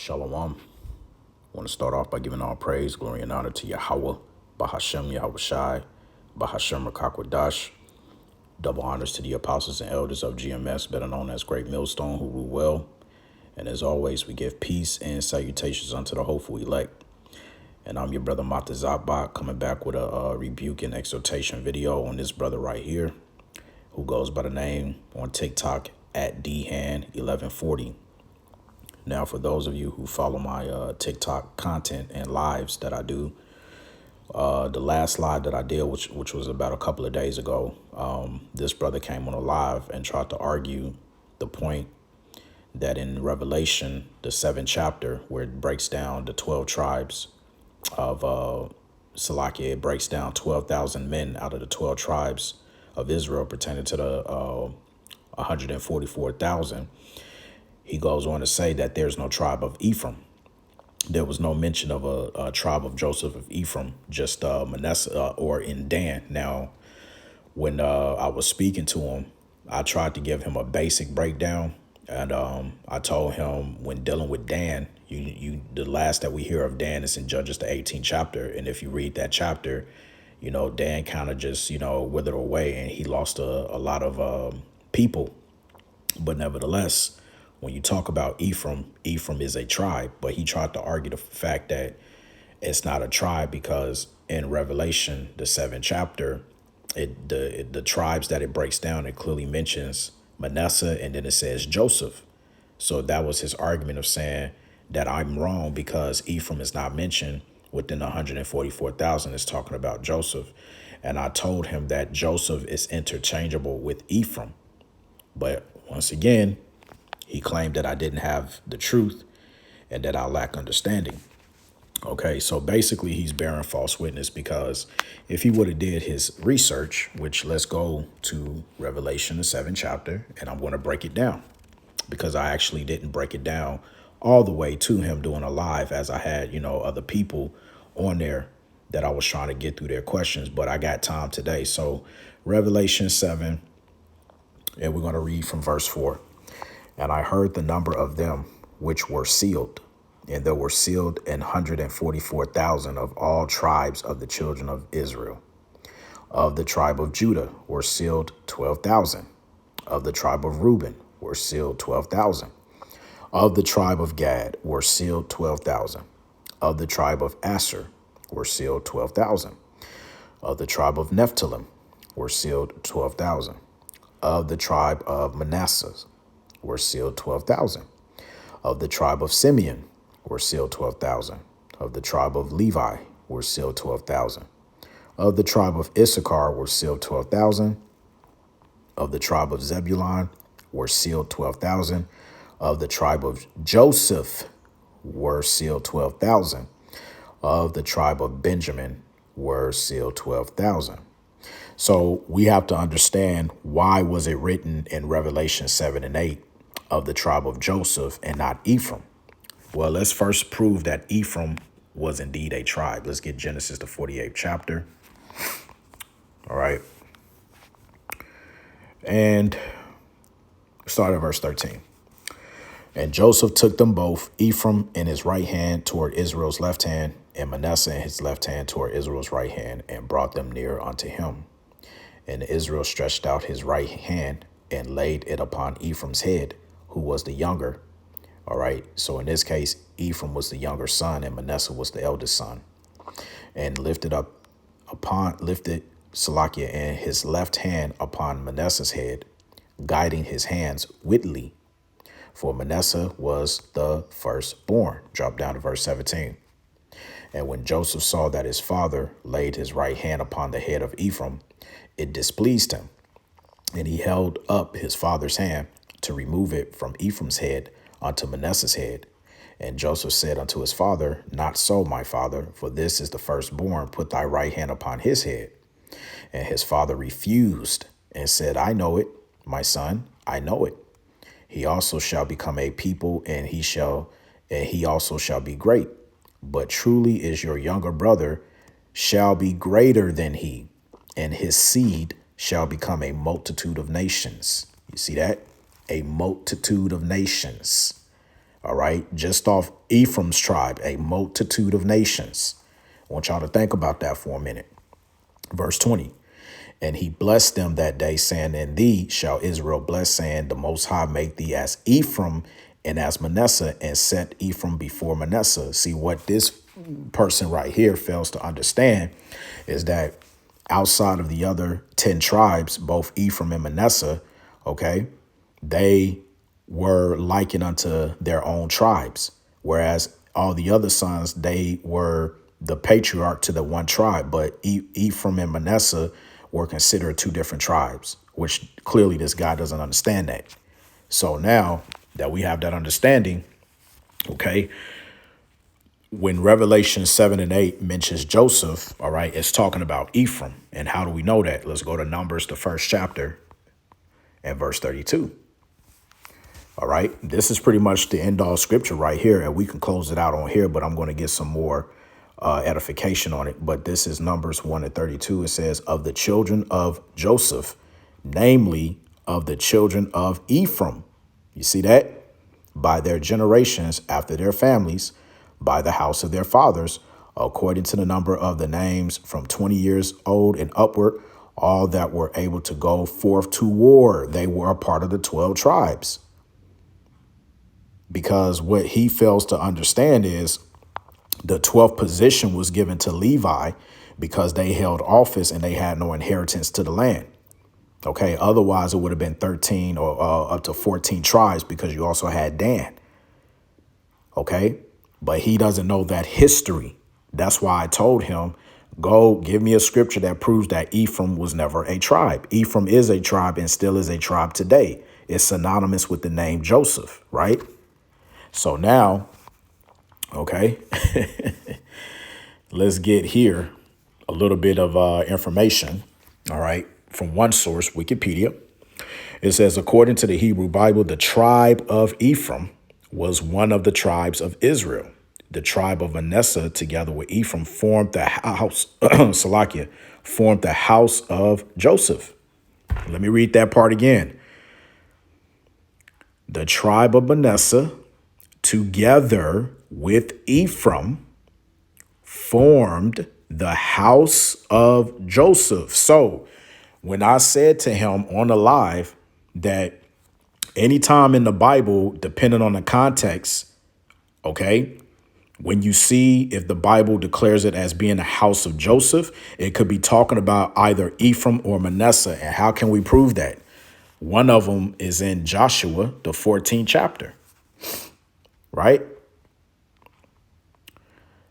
Shalom. I want to start off by giving all praise, glory, and honor to Yahweh, Bahashem Yahweh Shai, Bahashem Rakakwadash. Double honors to the apostles and elders of GMS, better known as Great Millstone, who rule well. And as always, we give peace and salutations unto the hopeful elect. And I'm your brother Mata Zabak, coming back with a rebuke and exhortation video on this brother right here, who goes by the name on TikTok at dhan1140. Now, for those of you who follow my TikTok content and lives that I do, the last live that I did, which was about a couple of days ago, this brother came on a live and tried to argue the point that in Revelation, the 7th chapter, where it breaks down the 12 tribes of Salakia, it breaks down 12,000 men out of the 12 tribes of Israel pertaining to the 144,000. He goes on to say that there's no tribe of Ephraim. There was no mention of a tribe of Joseph of Ephraim, just Manasseh or in Dan. Now, when I was speaking to him, I tried to give him a basic breakdown. And I told him when dealing with Dan, the last that we hear of Dan is in Judges, the 18th chapter. And if you read that chapter, Dan kind of just, withered away and he lost a lot of people. But nevertheless, when you talk about Ephraim is a tribe, but he tried to argue the fact that it's not a tribe because in Revelation, the 7th chapter, the tribes that it breaks down, it clearly mentions Manasseh and then it says Joseph. So that was his argument of saying that I'm wrong because Ephraim is not mentioned within 144,000. It's talking about Joseph. And I told him that Joseph is interchangeable with Ephraim. But once again, he claimed that I didn't have the truth and that I lack understanding. Okay, so basically he's bearing false witness because if he would have did his research, which let's go to Revelation, the 7th chapter, and I'm going to break it down because I actually didn't break it down all the way to him doing a live as I had, other people on there that I was trying to get through their questions, but I got time today. So Revelation 7, and we're going to read from verse 4. And I heard the number of them which were sealed, and there were sealed 144,000 of all tribes of the children of Israel. Of the tribe of Judah were sealed 12,000. Of the tribe of Reuben were sealed 12,000. Of the tribe of Gad were sealed 12,000. Of the tribe of Asher were sealed 12,000. Of the tribe of Nephthalim were sealed 12,000. Of the tribe of Manasseh were sealed 12,000. Of the tribe of Simeon were sealed 12,000. Of the tribe of Levi were sealed 12,000. Of the tribe of Issachar were sealed 12,000. Of the tribe of Zebulun were sealed 12,000. Of the tribe of Joseph were sealed 12,000. Of the tribe of Benjamin were sealed 12,000. So we have to understand why was it written in Revelation 7 and 8 of the tribe of Joseph and not Ephraim? Well, let's first prove that Ephraim was indeed a tribe. Let's get Genesis, the 48th chapter. All right. And start at verse 13. And Joseph took them both, Ephraim in his right hand toward Israel's left hand, and Manasseh in his left hand toward Israel's right hand, and brought them near unto him. And Israel stretched out his right hand and laid it upon Ephraim's head, who was the younger. All right. So in this case, Ephraim was the younger son and Manasseh was the eldest son. And lifted Salakia in his left hand upon Manasseh's head, guiding his hands witly. For Manasseh was the firstborn. Drop down to verse 17. And when Joseph saw that his father laid his right hand upon the head of Ephraim, it displeased him. And he held up his father's hand to remove it from Ephraim's head unto Manasseh's head. And Joseph said unto his father, Not so, my father, for this is the firstborn. Put thy right hand upon his head. And his father refused and said, I know it, my son, I know it. He also shall become a people, and he also shall be great. But truly is your younger brother shall be greater than he, and his seed shall become a multitude of nations. You see that? A multitude of nations. All right. Just off Ephraim's tribe, a multitude of nations. I want y'all to think about that for a minute. Verse 20. And he blessed them that day, saying, in thee shall Israel bless, saying, the Most High make thee as Ephraim and as Manasseh, and set Ephraim before Manasseh. See, what this person right here fails to understand is that outside of the other 10 tribes, both Ephraim and Manasseh, okay, they were likened unto their own tribes, whereas all the other sons, they were the patriarch to the one tribe. But Ephraim and Manasseh were considered two different tribes, which clearly this guy doesn't understand that. So now that we have that understanding, okay, when Revelation 7 and 8 mentions Joseph, all right, it's talking about Ephraim. And how do we know that? Let's go to Numbers, the first chapter, and verse 32. All right, this is pretty much the end all scripture right here, and we can close it out on here, but I'm going to get some more edification on it. But this is Numbers 1 and 32. It says, of the children of Joseph, namely of the children of Ephraim. You see that? By their generations after their families, by the house of their fathers, according to the number of the names from 20 years old and upward, all that were able to go forth to war. They were a part of the 12 tribes. Because what he fails to understand is the 12th position was given to Levi because they held office and they had no inheritance to the land. Okay, otherwise it would have been 13 or up to 14 tribes because you also had Dan. Okay, but he doesn't know that history. That's why I told him, go give me a scripture that proves that Ephraim was never a tribe. Ephraim is a tribe and still is a tribe today. It's synonymous with the name Joseph, right? So now, okay, let's get here a little bit of information, all right, from one source, Wikipedia. It says, according to the Hebrew Bible, the tribe of Ephraim was one of the tribes of Israel. The tribe of Manasseh, together with Ephraim, formed the house, Salakia, formed the house of Joseph. Let me read that part again. The tribe of Manasseh, together with Ephraim, formed the house of Joseph. So when I said to him on the live that anytime in the Bible, depending on the context, okay, when you see if the Bible declares it as being the house of Joseph, it could be talking about either Ephraim or Manasseh. And how can we prove that? One of them is in Joshua, the 14th chapter. Right?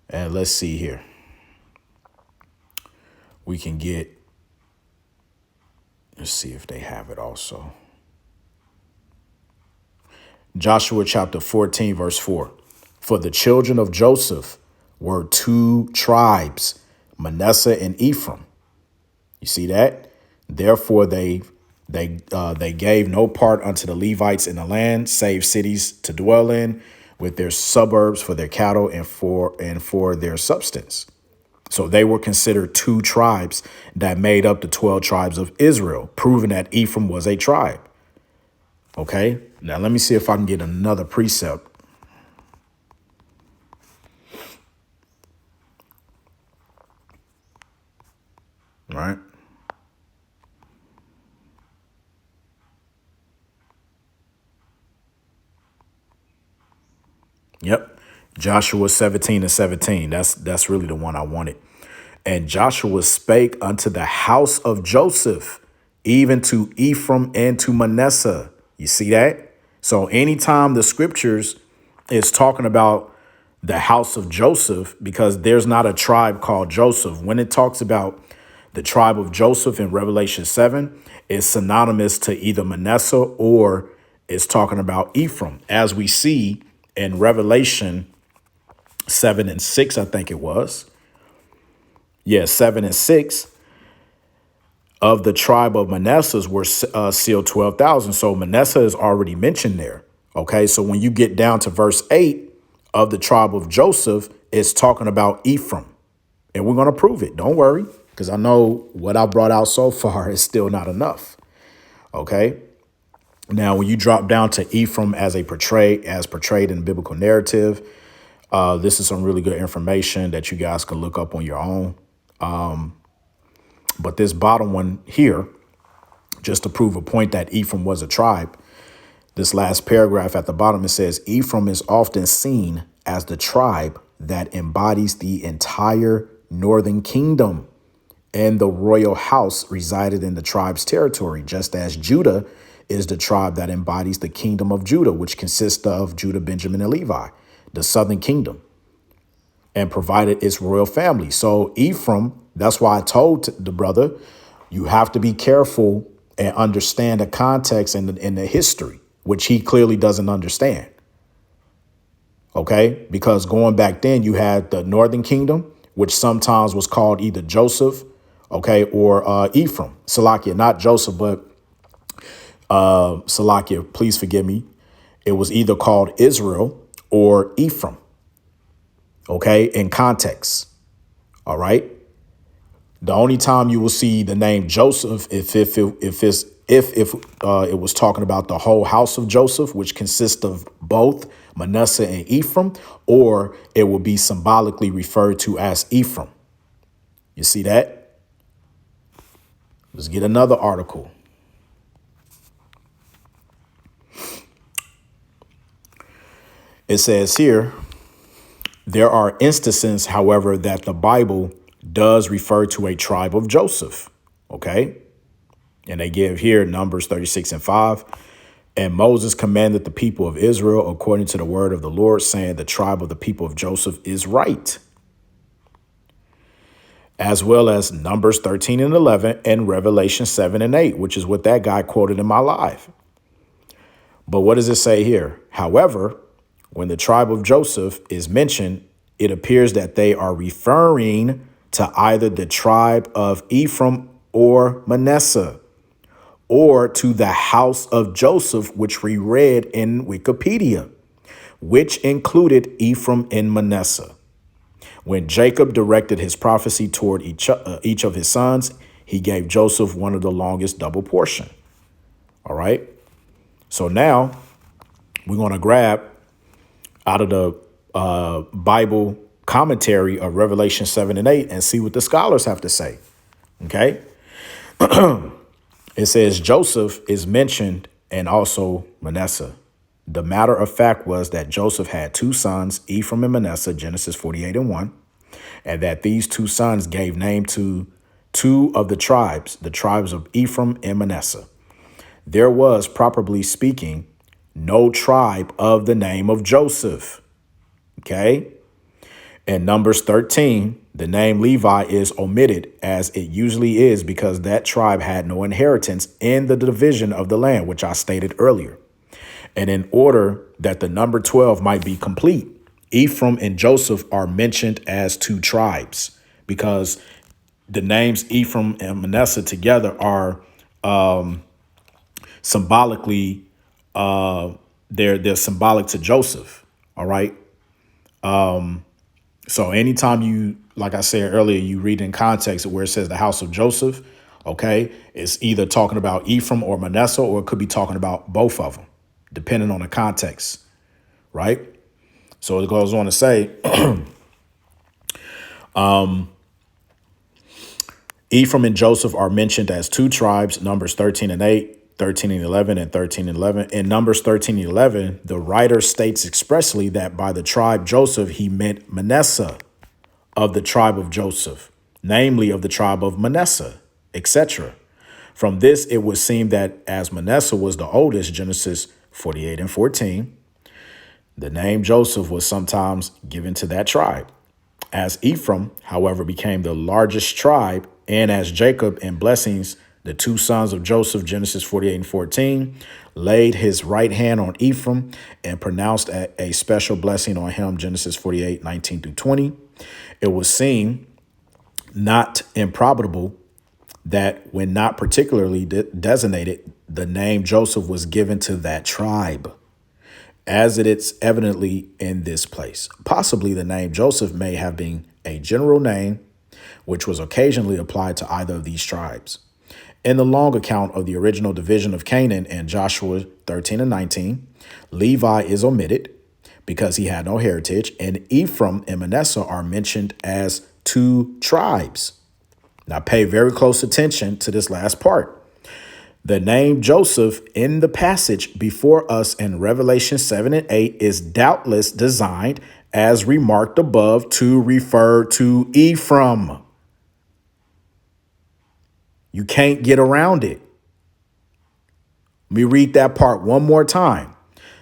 And let's see here. We can get, let's see if they have it also. Joshua chapter 14, verse 4. For the children of Joseph were two tribes, Manasseh and Ephraim. You see that? Therefore, they gave no part unto the Levites in the land, save cities to dwell in, with their suburbs for their cattle and for their substance. So they were considered two tribes that made up the 12 tribes of Israel, proving that Ephraim was a tribe. Okay, now let me see if I can get another precept. All right. Yep. Joshua 17 and 17. That's really the one I wanted. And Joshua spake unto the house of Joseph, even to Ephraim and to Manasseh. You see that? So anytime the scriptures is talking about the house of Joseph, because there's not a tribe called Joseph. When it talks about the tribe of Joseph in Revelation 7, it's synonymous to either Manasseh or it's talking about Ephraim, as we see in Revelation 7 and 6, I think it was. Yeah, 7 and 6 of the tribe of Manasseh were sealed 12,000. So Manasseh is already mentioned there. Okay, so when you get down to verse 8 of the tribe of Joseph, it's talking about Ephraim. And we're going to prove it. Don't worry, because I know what I brought out so far is still not enough. Okay, Now, when you drop down to Ephraim as portrayed in the biblical narrative, this is some really good information that you guys can look up on your own. But this bottom one here, just to prove a point that Ephraim was a tribe, this last paragraph at the bottom, it says, Ephraim is often seen as the tribe that embodies the entire northern kingdom, and the royal house resided in the tribe's territory, just as Judah is the tribe that embodies the kingdom of Judah, which consists of Judah, Benjamin, and Levi, the southern kingdom, and provided its royal family. So Ephraim, that's why I told the brother, you have to be careful and understand the context and the history, which he clearly doesn't understand. Okay, because going back then, you had the northern kingdom, which sometimes was called either Joseph, okay, or Ephraim. Salakia, not Joseph, but Salakia, please forgive me. It was either called Israel or Ephraim, okay, in context. All right. The only time you will see the name Joseph if it was talking about the whole house of Joseph, which consists of both Manasseh and Ephraim, or it will be symbolically referred to as Ephraim. You see that? Let's get another article. It says here, there are instances, however, that the Bible does refer to a tribe of Joseph. Okay. And they give here Numbers 36:5. And Moses commanded the people of Israel according to the word of the Lord, saying, the tribe of the people of Joseph is right. As well as Numbers 13:11 and Revelation 7:8, which is what that guy quoted in my live. But what does it say here? However, when the tribe of Joseph is mentioned, it appears that they are referring to either the tribe of Ephraim or Manasseh, or to the house of Joseph, which we read in Wikipedia, which included Ephraim and Manasseh. When Jacob directed his prophecy toward each of his sons, he gave Joseph one of the longest double portion. All right. So now we're going to grab out of the Bible commentary of Revelation 7:8 and see what the scholars have to say. Okay. It says Joseph is mentioned and also Manasseh. The matter of fact was that Joseph had two sons, Ephraim and Manasseh, Genesis 48:1, and that these two sons gave name to two of the tribes of Ephraim and Manasseh. There was, properly speaking, no tribe of the name of Joseph. Okay. In Numbers 13, the name Levi is omitted, as it usually is, because that tribe had no inheritance in the division of the land, which I stated earlier. And in order that the number 12 might be complete, Ephraim and Joseph are mentioned as two tribes, because the names Ephraim and Manasseh together are symbolically, they're symbolic to Joseph. All right. So anytime you, like I said earlier, you read in context where it says the house of Joseph, okay, it's either talking about Ephraim or Manasseh, or it could be talking about both of them, depending on the context, right? So it goes on to say, Ephraim and Joseph are mentioned as two tribes, Numbers 13:8, 13:11, and 13:11. In Numbers 13:11, the writer states expressly that by the tribe Joseph, he meant Manasseh of the tribe of Joseph, namely of the tribe of Manasseh, etc. From this, it would seem that as Manasseh was the oldest, Genesis 48:14, the name Joseph was sometimes given to that tribe. As Ephraim, however, became the largest tribe, and as Jacob in blessings, the two sons of Joseph, Genesis 48:14, laid his right hand on Ephraim and pronounced a special blessing on him, Genesis 48:19-20. It was seen not improbable that when not particularly designated, the name Joseph was given to that tribe, as it is evidently in this place. Possibly the name Joseph may have been a general name, which was occasionally applied to either of these tribes. In the long account of the original division of Canaan in Joshua 13 and 19, Levi is omitted because he had no heritage, and Ephraim and Manasseh are mentioned as two tribes. Now pay very close attention to this last part. The name Joseph in the passage before us in Revelation 7 and 8 is doubtless designed, as remarked above, to refer to Ephraim. You can't get around it. Let me read that part one more time.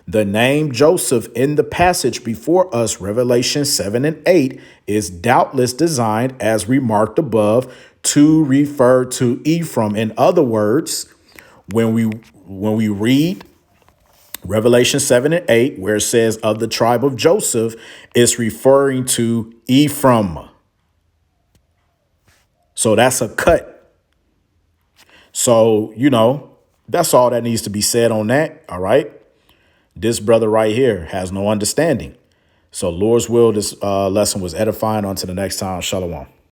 The name Joseph in the passage before us, Revelation 7 and 8, is doubtless designed, as remarked above, to refer to Ephraim. In other words, when we read Revelation 7 and 8, where it says of the tribe of Joseph, it's referring to Ephraim. So that's a cut. So, that's all that needs to be said on that. All right. This brother right here has no understanding. So Lord's will, this lesson was edifying. On to the next time. Shalom.